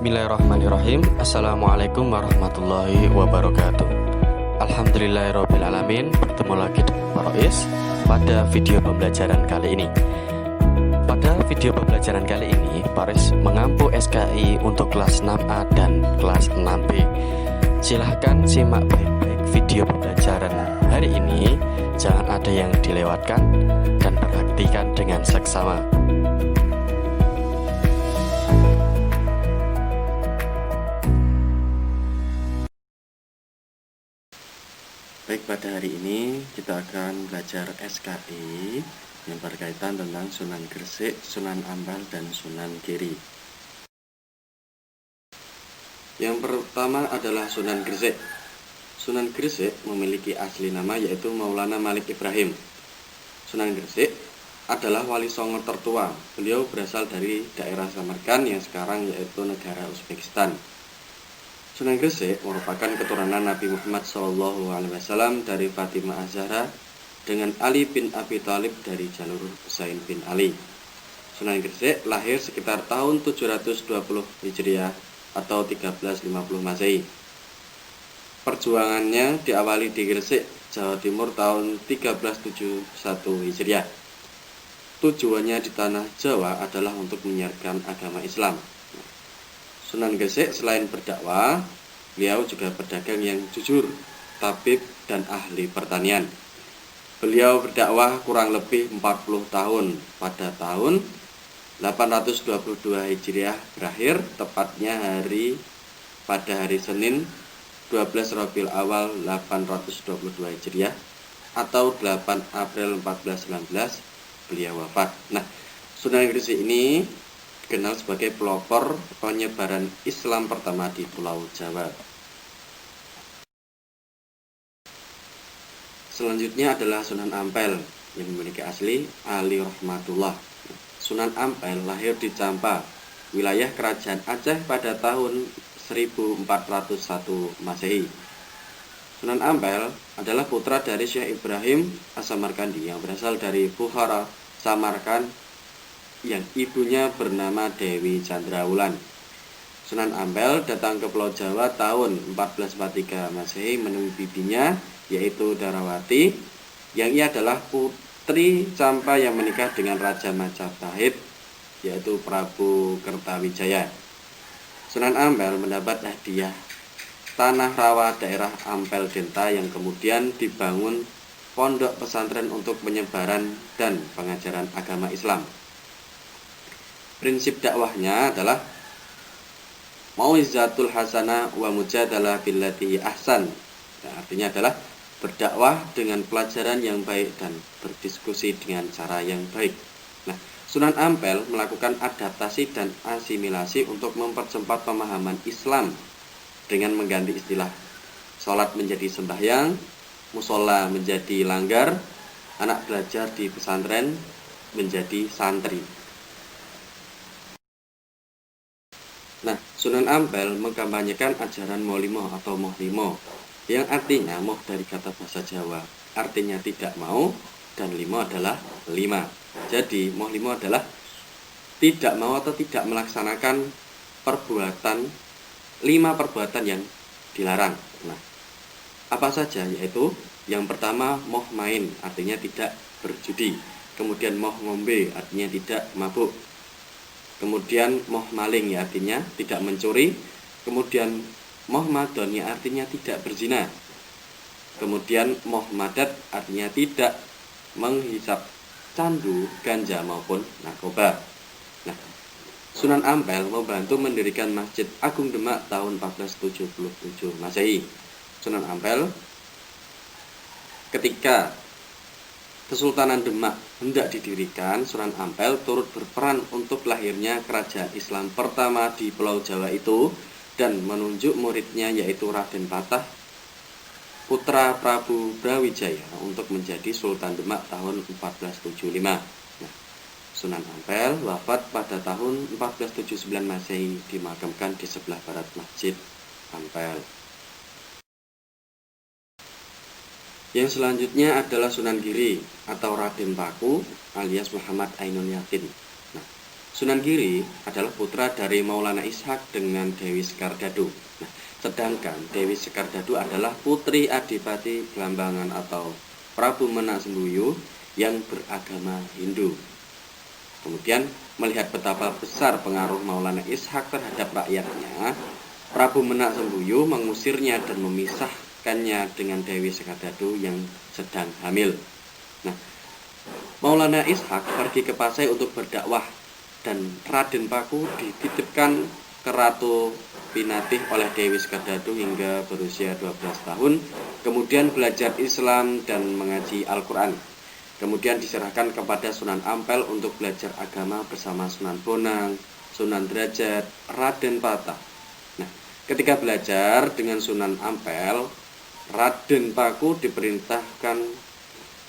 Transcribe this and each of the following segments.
Bismillahirrahmanirrahim. Assalamualaikum warahmatullahi wabarakatuh. Alhamdulillahirrahmanirrahim. Bertemu lagi dengan Pak Rois pada video pembelajaran kali ini. Pada video pembelajaran kali ini, Pak Rois mengampu SKI untuk kelas 6A dan kelas 6B. Silahkan simak baik-baik video pembelajaran hari ini. Jangan ada yang dilewatkan dan perhatikan dengan seksama. Baik, pada hari ini kita akan belajar SKI yang berkaitan tentang Sunan Gresik, Sunan Ampel, dan Sunan Giri. Yang pertama adalah Sunan Gresik. Sunan Gresik memiliki asli nama yaitu Maulana Malik Ibrahim. Sunan Gresik adalah wali songo tertua. Beliau berasal dari daerah Samarkand yang sekarang yaitu negara Uzbekistan. Sunan Gresik merupakan keturunan Nabi Muhammad SAW dari Fatimah Az-Zahra dengan Ali bin Abi Thalib dari jalur Zain bin Ali. Sunan Gresik lahir sekitar tahun 720 Hijriah atau 1350 Masehi. Perjuangannya diawali di Gresik, Jawa Timur tahun 1371 Hijriah. Tujuannya di tanah Jawa adalah untuk menyiarkan agama Islam. Sunan Gresik selain berdakwah, beliau juga pedagang yang jujur, tabib, dan ahli pertanian. Beliau berdakwah kurang lebih 40 tahun. Pada tahun 822 Hijriah berakhir, tepatnya pada hari Senin 12 Rabiul Awal 822 Hijriah atau 8 April 1419 beliau wafat. Nah, Sunan Gresik ini dikenal sebagai pelopor penyebaran Islam pertama di Pulau Jawa. Selanjutnya adalah Sunan Ampel yang memiliki asli Ali Rahmatullah. Sunan Ampel lahir di Campa, wilayah Kerajaan Aceh pada tahun 1401 Masehi. Sunan Ampel adalah putra dari Syekh Ibrahim As-Samarkandi yang berasal dari Bukhara, Samarkand, yang ibunya bernama Dewi Chandrawulan. Sunan Ampel datang ke Pulau Jawa tahun 1443 Masehi menemui bibinya yaitu Darawati, yang ia adalah putri Campa yang menikah dengan Raja Majapahit yaitu Prabu Kertawijaya. Sunan Ampel mendapat hadiah tanah rawa daerah Ampel Denta yang kemudian dibangun pondok pesantren untuk penyebaran dan pengajaran agama Islam. Prinsip dakwahnya adalah mau'izatul hasanah wa mujadalah billati ahsan. Nah, artinya adalah berdakwah dengan pelajaran yang baik dan berdiskusi dengan cara yang baik. Nah, Sunan Ampel melakukan adaptasi dan asimilasi untuk mempercepat pemahaman Islam dengan mengganti istilah sholat menjadi sembahyang, musola menjadi langgar, anak belajar di pesantren menjadi santri. Nah, Sunan Ampel mengkampanyekan ajaran Molimo atau Mohlimo, yang artinya moh dari kata bahasa Jawa, artinya tidak mau, dan limo adalah lima. Jadi, Mohlimo adalah tidak mau atau tidak melaksanakan perbuatan, 5 perbuatan yang dilarang. Nah, apa saja? Yaitu yang pertama moh main, artinya tidak berjudi. Kemudian moh ngombe, artinya tidak mabuk. Kemudian moh maling, ya artinya tidak mencuri. Kemudian moh madon, ya artinya tidak berzina. Kemudian moh madat, artinya tidak menghisap candu, ganja maupun narkoba. Nah, Sunan Ampel membantu mendirikan Masjid Agung Demak tahun 1477 Masehi. Sunan Ampel ketika Kesultanan Demak hendak didirikan, Sunan Ampel turut berperan untuk lahirnya kerajaan Islam pertama di Pulau Jawa itu dan menunjuk muridnya yaitu Raden Patah, putra Prabu Brawijaya untuk menjadi Sultan Demak tahun 1475. Nah, Sunan Ampel wafat pada tahun 1479 Masehi, dimakamkan di sebelah barat Masjid Ampel. Yang selanjutnya adalah Sunan Giri atau Raden Paku alias Muhammad Ainun Yakin. Nah, Sunan Giri adalah putra dari Maulana Ishak dengan Dewi Sekardadu. Nah, sedangkan Dewi Sekardadu adalah putri Adipati Blambangan atau Prabu Menak Sembuyu yang beragama Hindu. Kemudian melihat betapa besar pengaruh Maulana Ishak terhadap rakyatnya, Prabu Menak Sembuyu mengusirnya dan memisahkannya dengan Dewi Sekardadu yang sedang hamil. Nah, Maulana Ishak pergi ke Pasai untuk berdakwah dan Raden Paku dititipkan ke Ratu Pinatih oleh Dewi Sekardadu hingga berusia 12 tahun, kemudian belajar Islam dan mengaji Al-Quran. Kemudian diserahkan kepada Sunan Ampel untuk belajar agama bersama Sunan Bonang, Sunan Derajat, Raden Patah. Nah, ketika belajar dengan Sunan Ampel, Raden Paku diperintahkan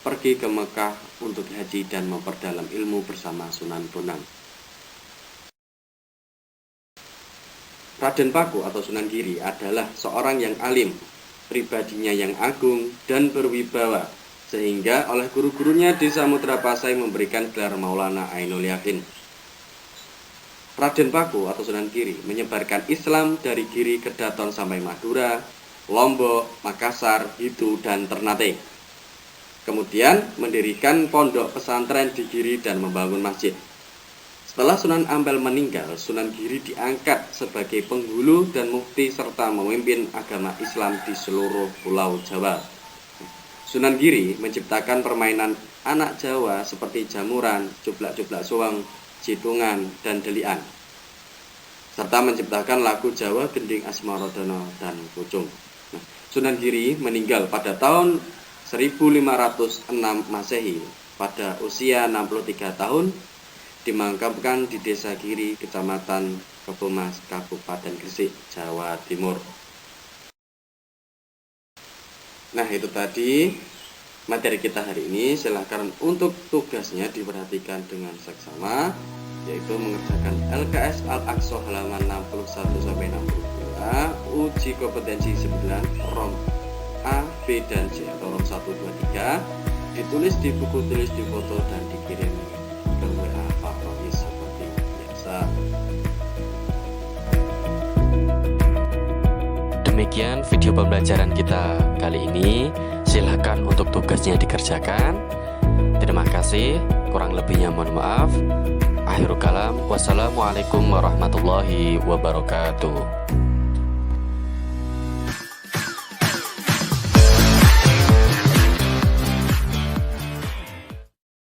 pergi ke Mekah untuk haji dan memperdalam ilmu bersama Sunan Bonang. Raden Paku atau Sunan Giri adalah seorang yang alim, pribadinya yang agung dan berwibawa, sehingga oleh guru-gurunya di Samudra Pasai memberikan gelar Maulana Ainul Yakin. Raden Paku atau Sunan Giri menyebarkan Islam dari Giri ke Daton sampai Madura, Lombok, Makassar, Hitu, dan Ternate. Kemudian mendirikan pondok pesantren di Giri dan membangun masjid. Setelah Sunan Ampel meninggal, Sunan Giri diangkat sebagai penghulu dan mufti serta memimpin agama Islam di seluruh Pulau Jawa. Sunan Giri menciptakan permainan anak Jawa seperti jamuran, jublak-jublak suweng, jitungan, dan delian, serta menciptakan lagu Jawa Gending Asmaradana dan Pucung. Sunan Giri meninggal pada tahun 1506 Masehi pada usia 63 tahun, dimakamkan di Desa Giri, Kecamatan Kebomas, Kabupaten Gresik, Jawa Timur. Nah, itu tadi materi kita hari ini. Silakan untuk tugasnya diperhatikan dengan seksama, yaitu mengerjakan LKS Al-Aqsa halaman 61-62, uji kompetensi 9, ROM A, B, dan C atau ROM 1, 2, 3, ditulis di buku tulis, difoto, dan dikirim ke WA Pak Rohis seperti biasa. Demikian video pembelajaran kita kali ini. Silahkan untuk tugasnya dikerjakan. Terima kasih. Kurang lebihnya mohon maaf. Akhirul kalam. Wassalamualaikum warahmatullahi wabarakatuh.